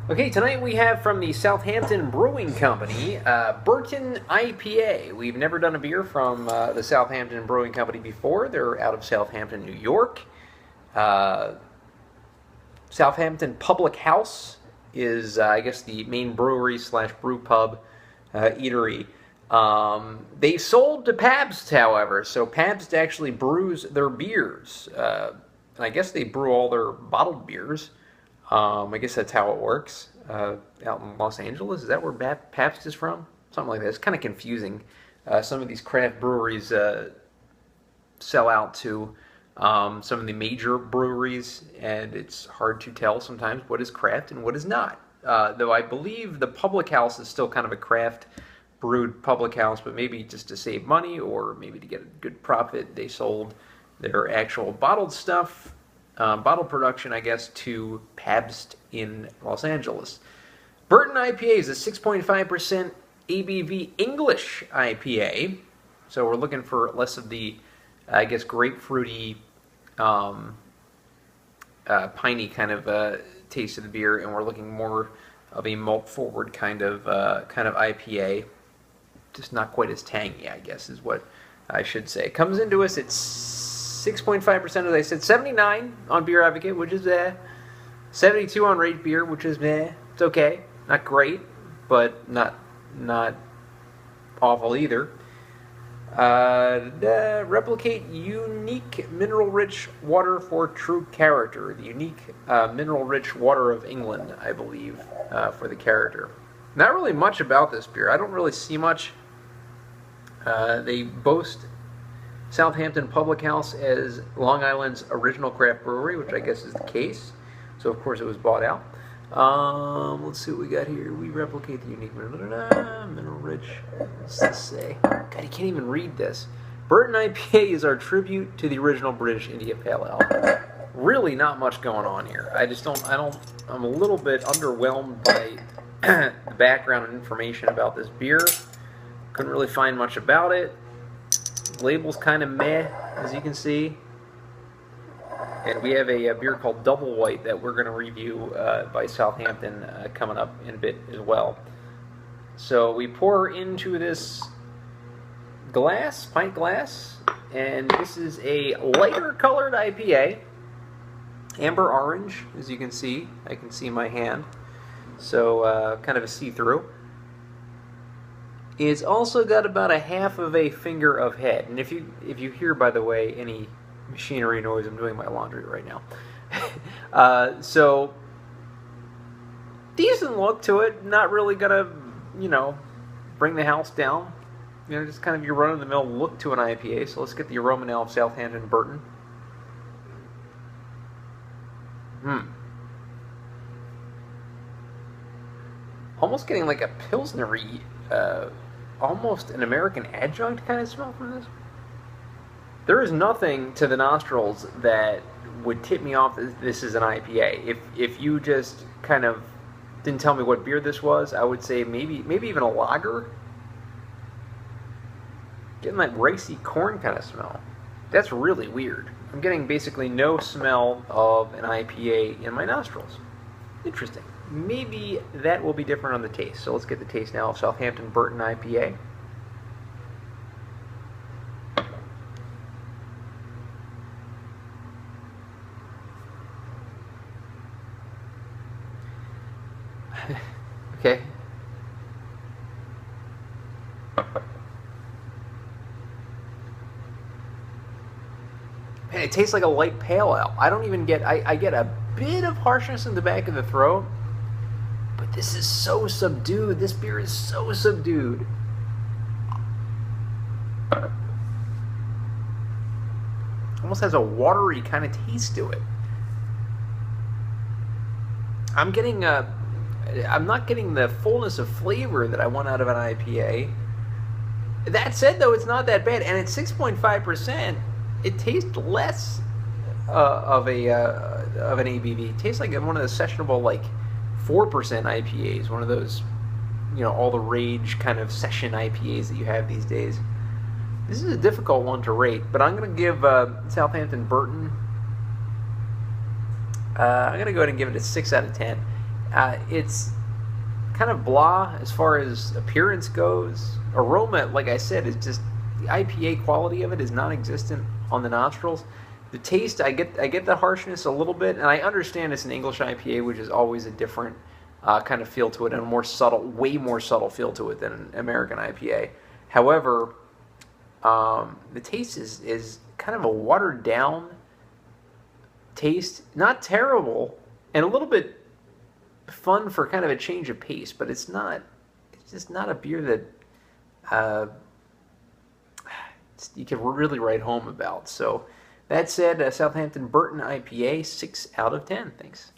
Okay, tonight we have from the Southampton Brewing Company, Burton IPA. We've never done a beer from the Southampton Brewing Company before. They're out of Southampton, New York. Southampton Public House is, I guess, the main brewery slash brew pub eatery. They sold to Pabst, however, so Pabst actually brews their beers. And I guess they brew all their bottled beers. I guess that's how it works out in Los Angeles. Is that where Pabst is from? Something like that. It's kind of confusing. Some of these craft breweries sell out to some of the major breweries, and it's hard to tell sometimes what is craft and what is not. Though I believe the Public House is still kind of a craft brewed public house, but maybe just to save money or maybe to get a good profit, they sold their actual bottled stuff. Bottle production, I guess, to Pabst in Los Angeles. Burton IPA is a 6.5% ABV English IPA. So we're looking for less of the, I guess, grapefruity, piney kind of taste of the beer, and we're looking more of a malt-forward kind of IPA. Just not quite as tangy, I guess, is what I should say. It comes into us, it's 6.5%, as I said, 79 on Beer Advocate, which is 72 on Rate Beer, which is it's okay, not great, but not awful either. Replicate unique mineral-rich water for true character. The unique mineral-rich water of England, I believe, for the character. Not really much about this beer. I don't really see much. They boast Southampton Public House as Long Island's original craft brewery, which I guess is the case. So, of course, it was bought out. Let's see what we got here. We replicate the unique mineral rich. What's this say? God, you can't even read this. Burton IPA is our tribute to the original British India Pale Ale. Really not much going on here. I'm a little bit underwhelmed by the background and information about this beer. Couldn't really find much about it. Label's kind of meh, as you can see. And we have a beer called Double White that we're going to review by Southampton coming up in a bit as well. So we pour into this glass, pint glass, and this is a lighter colored IPA. Amber orange, as you can see. I can see my hand. So kind of a see-through. It's also got about a half of a finger of head. And if you hear, by the way, any machinery noise, I'm doing my laundry right now. So decent look to it. Not really gonna, bring the house down. Just kind of your run-of-the-mill look to an IPA. So let's get the aroma now of Southampton Burton. Almost getting like a Pilsner-y, almost an American adjunct kind of smell from this. There is nothing to the nostrils that would tip me off that this is an IPA. If you just kind of didn't tell me what beer this was, I would say maybe even a lager. Getting that racy corn kind of smell. That's really weird. I'm getting basically no smell of an IPA in my nostrils. Interesting. Maybe that will be different on the taste. So let's get the taste now of Southampton Burton IPA. Okay. Man, it tastes like a light pale ale. I don't even get, I get a bit of harshness in the back of the throat, but this is so subdued. This beer is so subdued. Almost has a watery kind of taste to it. I'm not getting the fullness of flavor that I want out of an IPA. That said, though, it's not that bad, and at 6.5%, it tastes less of an ABV. It tastes like one of the sessionable, like 4% IPAs, one of those, all the rage kind of session IPAs that you have these days. This is a difficult one to rate, but I'm going to give Southampton Burton, I'm going to go ahead and give it a 6 out of 10. It's kind of blah as far as appearance goes. Aroma, like I said, is just the IPA quality of it is non-existent on the nostrils. The taste, I get the harshness a little bit, and I understand it's an English IPA, which is always a different kind of feel to it and a more subtle, way more subtle feel to it than an American IPA. However, the taste is kind of a watered down taste, not terrible, and a little bit fun for kind of a change of pace, but it's just not a beer that you can really write home about. So that said, Southampton Burton IPA, 6 out of 10. Thanks.